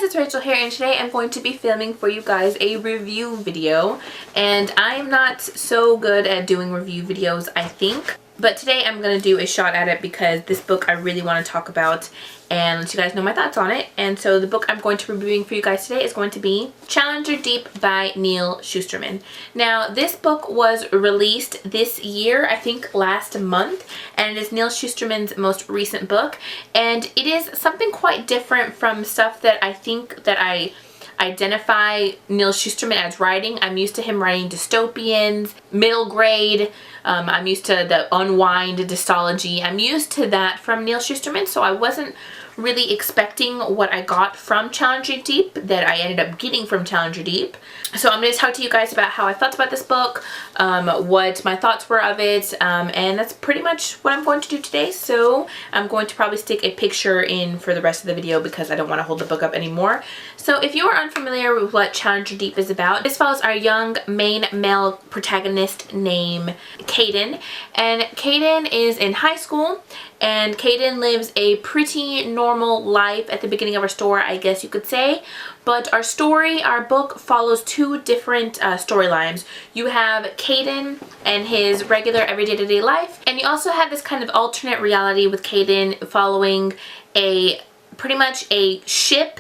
guys, it's Rachel here, and today I'm going to be filming for you guys a review video. And I am not so good at doing review videos, I think. But today I'm going to do a shot at it because this book I really want to talk about and let you guys know my thoughts on it. And so the book I'm going to be reviewing for you guys today is going to be Challenger Deep by Neal Shusterman. Now, this book was released this year, I think last month, and it is Neal Shusterman's most recent book. And it is something quite different from stuff that I think that I identify Neal Shusterman as writing. I'm used to him writing dystopians, middle grade. I'm used to the unwind dystology. I'm used to that from Neal Shusterman, so I wasn't really expecting what I got from Challenger Deep that I ended up getting from Challenger Deep. So I'm going to talk to you guys about how I felt about this book, what my thoughts were of it, and that's pretty much what I'm going to do today. So I'm going to probably stick a picture in for the rest of the video because I don't want to hold the book up anymore. So if you are unfamiliar with what Challenger Deep is about, this follows our young main male protagonist named Caden. And Caden is in high school, and Caden lives a pretty normal life at the beginning of our story, I guess you could say. But our book follows two different storylines. You have Caden and his regular everyday life, and you also have this kind of alternate reality with Caden following pretty much a ship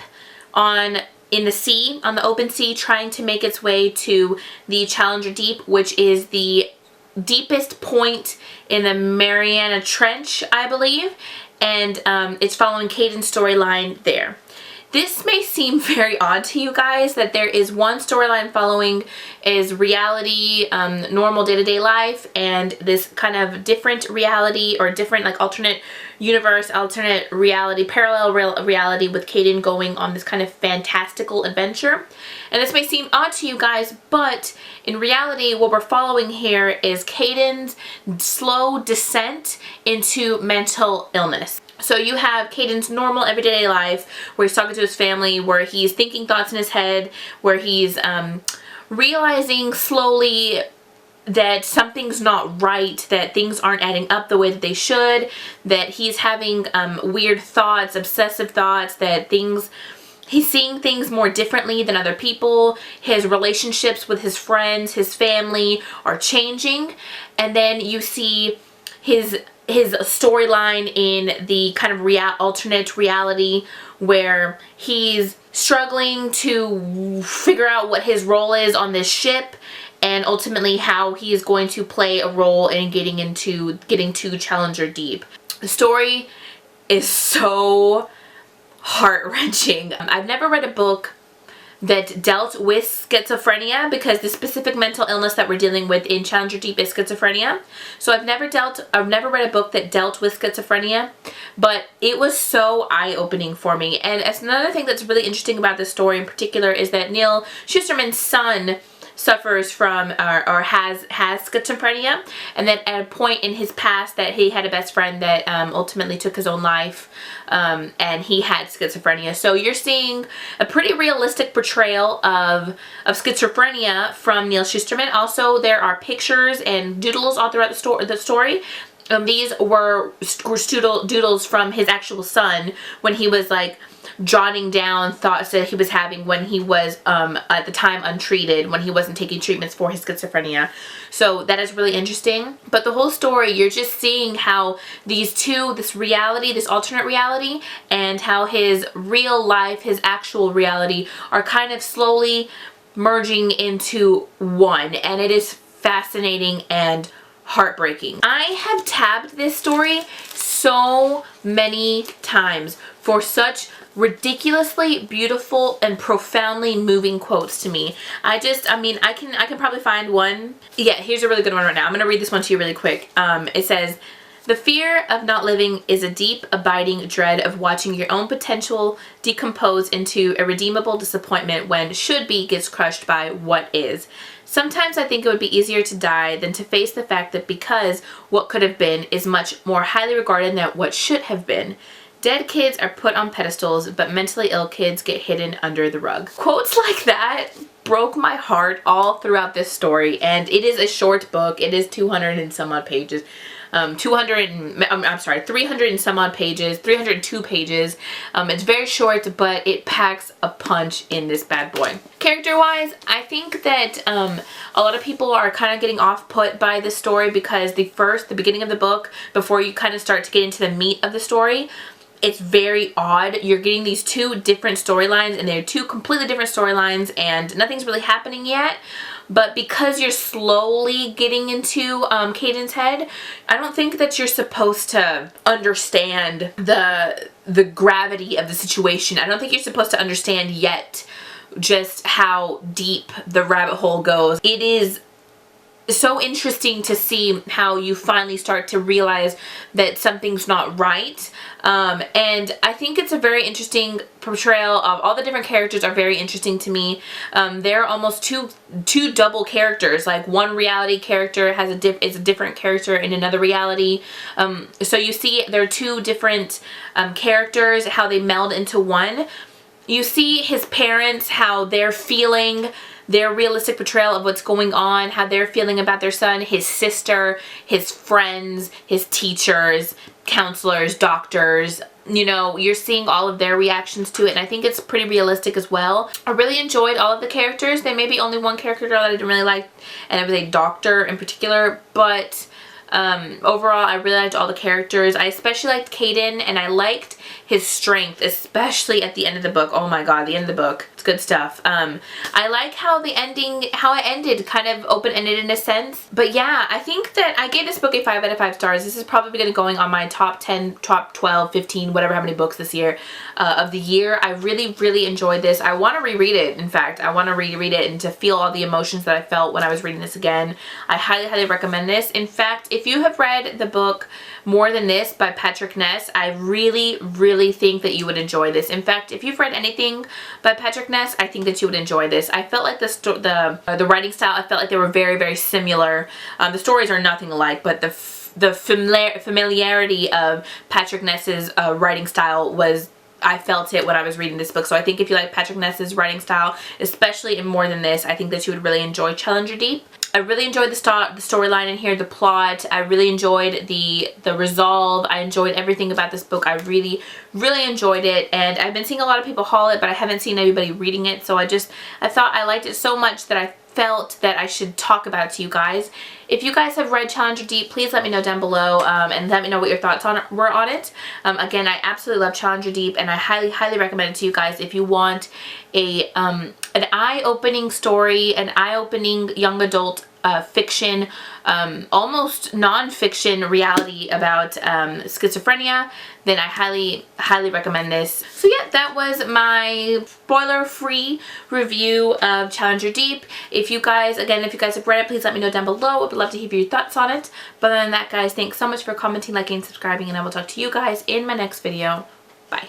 in the sea, on the open sea, trying to make its way to the Challenger Deep, which is the deepest point in the Mariana Trench, I believe, and it's following Caden's storyline there. This may seem very odd to you guys that there is one storyline following is reality, normal day-to-day life, and this kind of different reality or different like alternate universe, alternate reality, parallel reality with Caden going on this kind of fantastical adventure. And this may seem odd to you guys, but in reality what we're following here is Caden's slow descent into mental illness. So you have Caden's normal everyday life where he's talking to his family, where he's thinking thoughts in his head, where he's realizing slowly that something's not right, that things aren't adding up the way that they should, that he's having weird thoughts, obsessive thoughts, that he's seeing things more differently than other people. His relationships with his friends, his family are changing. And then you see his storyline in the kind of alternate reality where he's struggling to figure out what his role is on this ship, and ultimately how he is going to play a role in getting to Challenger Deep. The story is so heart-wrenching. I've never read a book that dealt with schizophrenia, because the specific mental illness that we're dealing with in Challenger Deep is schizophrenia. So I've never read a book that dealt with schizophrenia, but it was so eye-opening for me. And as another thing that's really interesting about this story in particular is that Neal Shusterman's son suffers from or has schizophrenia, and that at a point in his past that he had a best friend that ultimately took his own life, and he had schizophrenia. So you're seeing a pretty realistic portrayal of schizophrenia from Neal Shusterman. Also, there are pictures and doodles all throughout the story. These were doodles from his actual son when he was like jotting down thoughts that he was having when he was at the time untreated, when he wasn't taking treatments for his schizophrenia. So that is really interesting. But the whole story, you're just seeing how this reality, this alternate reality, and how his real life, his actual reality, are kind of slowly merging into one. And it is fascinating and heartbreaking. I have tabbed this story so many times for such ridiculously beautiful and profoundly moving quotes to me. I can probably find one. Yeah, here's a really good one right now. I'm gonna read this one to you really quick. It says, "The fear of not living is a deep, abiding dread of watching your own potential decompose into irredeemable disappointment when should be gets crushed by what is. Sometimes I think it would be easier to die than to face the fact that because what could have been is much more highly regarded than what should have been. Dead kids are put on pedestals, but mentally ill kids get hidden under the rug." Quotes like that broke my heart all throughout this story, and it is a short book. It is 200 and some odd pages. 300 and some odd pages, 302 pages. It's very short, but it packs a punch in this bad boy. Character-wise, I think that a lot of people are kind of getting off-put by this story because the beginning of the book, before you kind of start to get into the meat of the story, it's very odd. You're getting these two different storylines, and they're two completely different storylines, and nothing's really happening yet. But because you're slowly getting into Caden's head, I don't think that you're supposed to understand the gravity of the situation. I don't think you're supposed to understand yet just how deep the rabbit hole goes. It is so interesting to see how you finally start to realize that something's not right. And I think it's a very interesting portrayal of all the different characters are very interesting to me. They're almost two double characters. Like one reality character is a different character in another reality. So you see there are two different characters, how they meld into one. You see his parents, how they're feeling, their realistic portrayal of what's going on, how they're feeling about their son, his sister, his friends, his teachers, counselors, doctors. You know, you're seeing all of their reactions to it, and I think it's pretty realistic as well. I really enjoyed all of the characters. There may be only one character that I didn't really like, and it was a doctor in particular, but overall I really liked all the characters. I especially liked Caden, and I liked his strength, especially at the end of the book. Oh my god, the end of the book. It's good stuff. I like how it ended, kind of open-ended in a sense. But yeah, I think that I gave this book a 5 out of 5 stars. This is probably going to going on my top 10, top 12, 15, whatever how many books this year of the year. I really, really enjoyed this. I want to reread it, in fact. I want to reread it and to feel all the emotions that I felt when I was reading this again. I highly, highly recommend this. In fact, if you have read the book More Than This by Patrick Ness, I really, really think that you would enjoy this. In fact, if you've read anything by Patrick Ness, I think that you would enjoy this. I felt like the writing style, I felt like they were very, very similar. The stories are nothing alike, but the familiarity of Patrick Ness's writing style was, I felt it when I was reading this book. So I think if you like Patrick Ness's writing style, especially in More Than This, I think that you would really enjoy Challenger Deep. I really enjoyed the storyline in here, the plot. I really enjoyed the resolve. I enjoyed everything about this book. I really, really enjoyed it. And I've been seeing a lot of people haul it, but I haven't seen anybody reading it. So I thought I liked it so much that I felt that I should talk about it to you guys. If you guys have read Challenger Deep, please let me know down below and let me know what your thoughts were on it. Again, I absolutely love Challenger Deep, and I highly, highly recommend it to you guys if you want an eye-opening story, an eye-opening young adult fiction, almost non-fiction reality about schizophrenia, then I highly, highly recommend this. So yeah, that was my spoiler-free review of Challenger Deep. If you guys have read it, please let me know down below. I would love to hear your thoughts on it. But other than that, guys, thanks so much for commenting, liking, and subscribing, and I will talk to you guys in my next video. Bye.